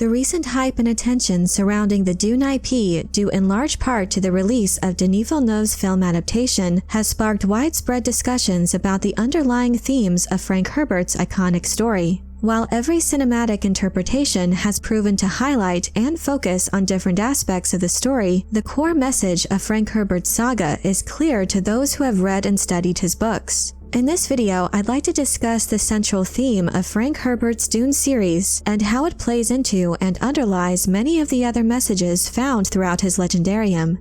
The recent hype and attention surrounding the Dune IP, due in large part to the release of Denis Villeneuve's film adaptation, has sparked widespread discussions about the underlying themes of Frank Herbert's iconic story. While every cinematic interpretation has proven to highlight and focus on different aspects of the story, the core message of Frank Herbert's Saga is clear to those who have read and studied his books. In this video, I'd like to discuss the central theme of Frank Herbert's Dune series and how it plays into and underlies many of the other messages found throughout his legendarium.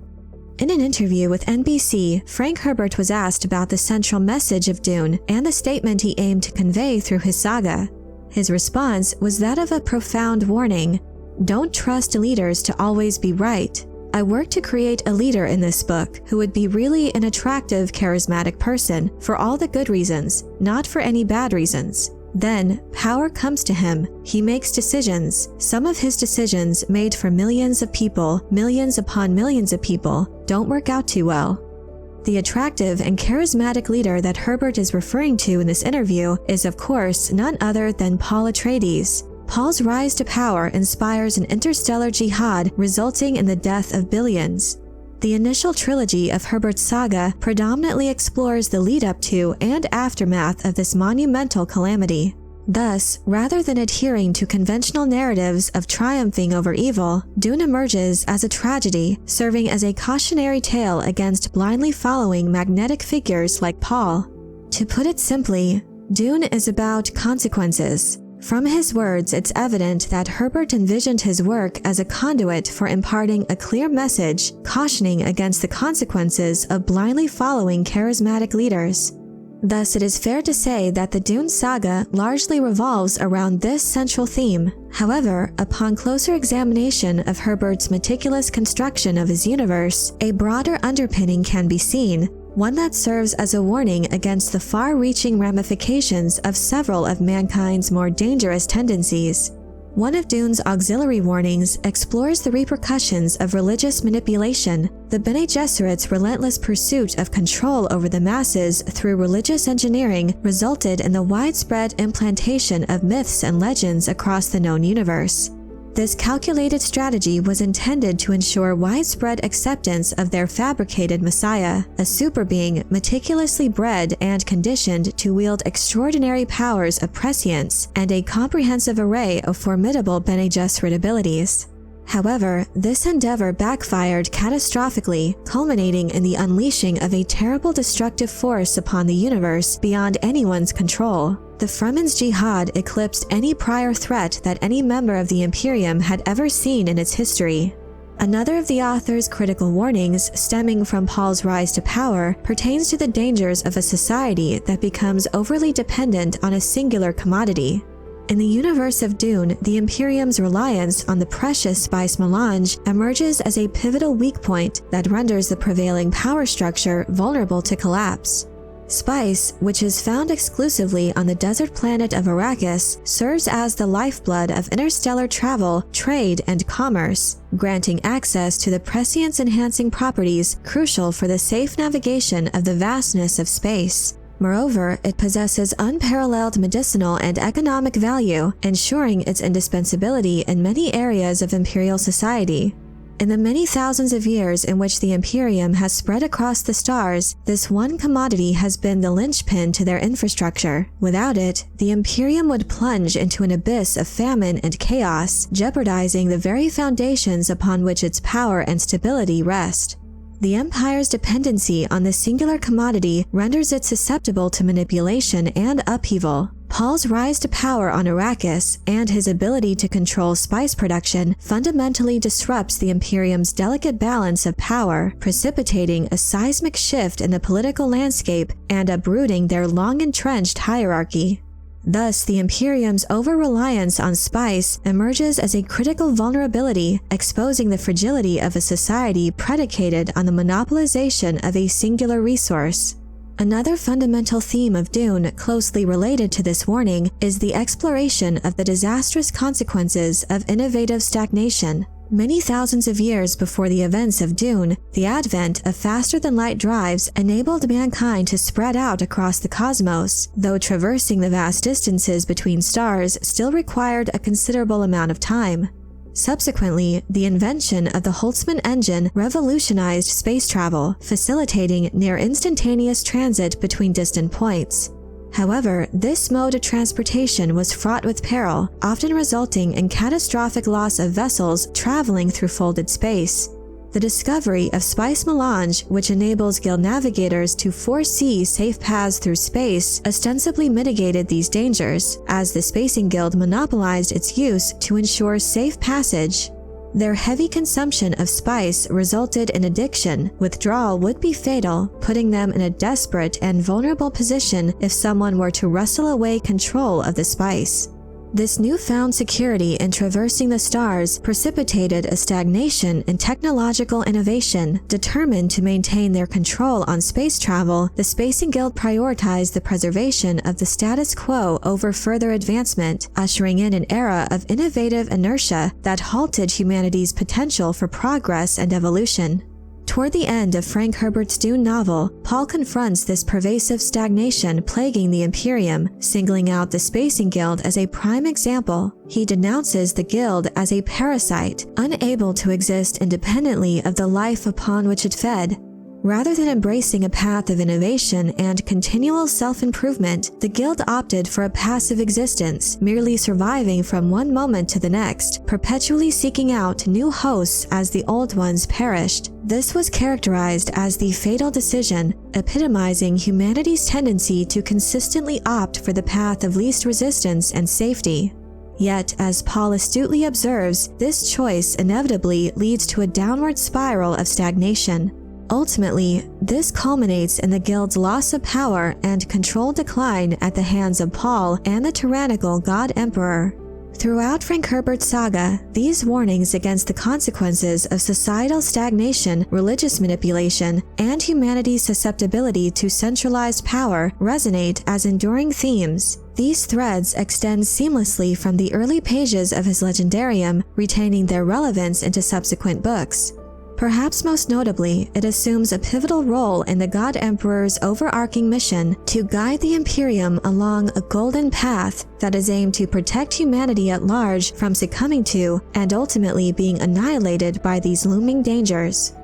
In an interview with NBC, Frank Herbert was asked about the central message of Dune and the statement he aimed to convey through his saga. His response was that of a profound warning: "Don't trust leaders to always be right. I worked to create a leader in this book who would be really an attractive, charismatic person for all the good reasons, not for any bad reasons. Then, power comes to him. He makes decisions. Some of his decisions, made for millions of people, millions upon millions of people, don't work out too well." The attractive and charismatic leader that Herbert is referring to in this interview is, of course, none other than Paul Atreides. Paul's rise to power inspires an interstellar jihad resulting in the death of billions. The initial trilogy of Herbert's saga predominantly explores the lead-up to and aftermath of this monumental calamity. Thus, rather than adhering to conventional narratives of triumphing over evil, Dune emerges as a tragedy, serving as a cautionary tale against blindly following magnetic figures like Paul. To put it simply, Dune is about consequences. From his words, it's evident that Herbert envisioned his work as a conduit for imparting a clear message, cautioning against the consequences of blindly following charismatic leaders. Thus, it is fair to say that the Dune saga largely revolves around this central theme. However, upon closer examination of Herbert's meticulous construction of his universe, a broader underpinning can be seen, one that serves as a warning against the far-reaching ramifications of several of mankind's more dangerous tendencies. One of Dune's auxiliary warnings explores the repercussions of religious manipulation. The Bene Gesserit's relentless pursuit of control over the masses through religious engineering resulted in the widespread implantation of myths and legends across the known universe. This calculated strategy was intended to ensure widespread acceptance of their fabricated messiah, a superbeing meticulously bred and conditioned to wield extraordinary powers of prescience and a comprehensive array of formidable Bene Gesserit abilities. However, this endeavor backfired catastrophically, culminating in the unleashing of a terrible destructive force upon the universe beyond anyone's control. The Fremen's Jihad eclipsed any prior threat that any member of the Imperium had ever seen in its history. Another of the author's critical warnings, stemming from Paul's rise to power, pertains to the dangers of a society that becomes overly dependent on a singular commodity. In the universe of Dune, the Imperium's reliance on the precious spice melange emerges as a pivotal weak point that renders the prevailing power structure vulnerable to collapse. Spice, which is found exclusively on the desert planet of Arrakis, serves as the lifeblood of interstellar travel, trade, and commerce, granting access to the prescience-enhancing properties crucial for the safe navigation of the vastness of space. Moreover, it possesses unparalleled medicinal and economic value, ensuring its indispensability in many areas of Imperial society. In the many thousands of years in which the Imperium has spread across the stars, this one commodity has been the linchpin to their infrastructure. Without it, the Imperium would plunge into an abyss of famine and chaos, jeopardizing the very foundations upon which its power and stability rest. The Empire's dependency on this singular commodity renders it susceptible to manipulation and upheaval. Paul's rise to power on Arrakis and his ability to control spice production fundamentally disrupts the Imperium's delicate balance of power, precipitating a seismic shift in the political landscape and uprooting their long-entrenched hierarchy. Thus, the Imperium's over-reliance on spice emerges as a critical vulnerability, exposing the fragility of a society predicated on the monopolization of a singular resource. Another fundamental theme of Dune, closely related to this warning, is the exploration of the disastrous consequences of innovative stagnation. Many thousands of years before the events of Dune, the advent of faster-than-light drives enabled mankind to spread out across the cosmos, though traversing the vast distances between stars still required a considerable amount of time. Subsequently, the invention of the Holtzman engine revolutionized space travel, facilitating near-instantaneous transit between distant points. However, this mode of transportation was fraught with peril, often resulting in catastrophic loss of vessels traveling through folded space. The discovery of spice melange, which enables guild navigators to foresee safe paths through space, ostensibly mitigated these dangers, as the Spacing Guild monopolized its use to ensure safe passage. Their heavy consumption of spice resulted in addiction. Withdrawal would be fatal, putting them in a desperate and vulnerable position if someone were to wrestle away control of the spice. This newfound security in traversing the stars precipitated a stagnation in technological innovation. Determined to maintain their control on space travel, the Spacing Guild prioritized the preservation of the status quo over further advancement, ushering in an era of innovative inertia that halted humanity's potential for progress and evolution. Toward the end of Frank Herbert's Dune novel, Paul confronts this pervasive stagnation plaguing the Imperium, singling out the Spacing Guild as a prime example. He denounces the Guild as a parasite, unable to exist independently of the life upon which it fed. Rather than embracing a path of innovation and continual self-improvement, the Guild opted for a passive existence, merely surviving from one moment to the next, perpetually seeking out new hosts as the old ones perished. This was characterized as the fatal decision, epitomizing humanity's tendency to consistently opt for the path of least resistance and safety. Yet, as Paul astutely observes, this choice inevitably leads to a downward spiral of stagnation. Ultimately, this culminates in the Guild's loss of power and control decline at the hands of Paul and the tyrannical God Emperor. Throughout Frank Herbert's saga, these warnings against the consequences of societal stagnation, religious manipulation, and humanity's susceptibility to centralized power resonate as enduring themes. These threads extend seamlessly from the early pages of his legendarium, retaining their relevance into subsequent books. Perhaps most notably, it assumes a pivotal role in the God Emperor's overarching mission to guide the Imperium along a golden path that is aimed to protect humanity at large from succumbing to and ultimately being annihilated by these looming dangers.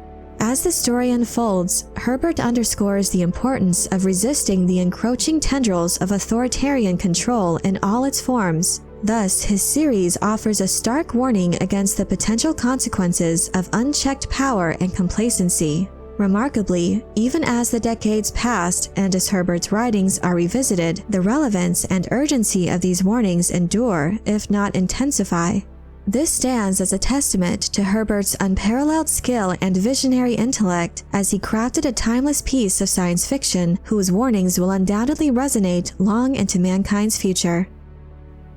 As the story unfolds, Herbert underscores the importance of resisting the encroaching tendrils of authoritarian control in all its forms. Thus, his series offers a stark warning against the potential consequences of unchecked power and complacency. Remarkably, even as the decades passed and as Herbert's writings are revisited, the relevance and urgency of these warnings endure, if not intensify. This stands as a testament to Herbert's unparalleled skill and visionary intellect as he crafted a timeless piece of science fiction whose warnings will undoubtedly resonate long into mankind's future.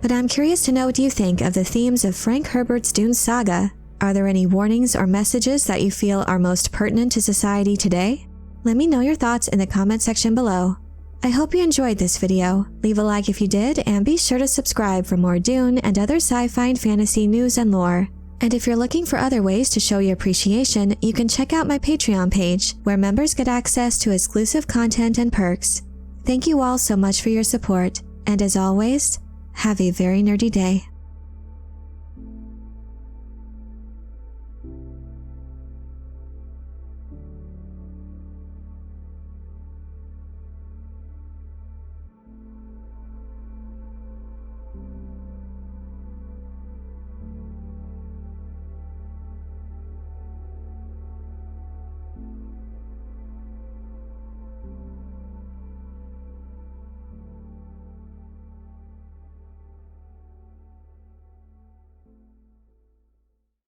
But I'm curious to know what you think of the themes of Frank Herbert's Dune saga. Are there any warnings or messages that you feel are most pertinent to society today? Let me know your thoughts in the comment section below. I hope you enjoyed this video. Leave a like if you did, and be sure to subscribe for more Dune and other sci-fi and fantasy news and lore. And if you're looking for other ways to show your appreciation, you can check out my Patreon page, where members get access to exclusive content and perks. Thank you all so much for your support, and as always, have a very nerdy day.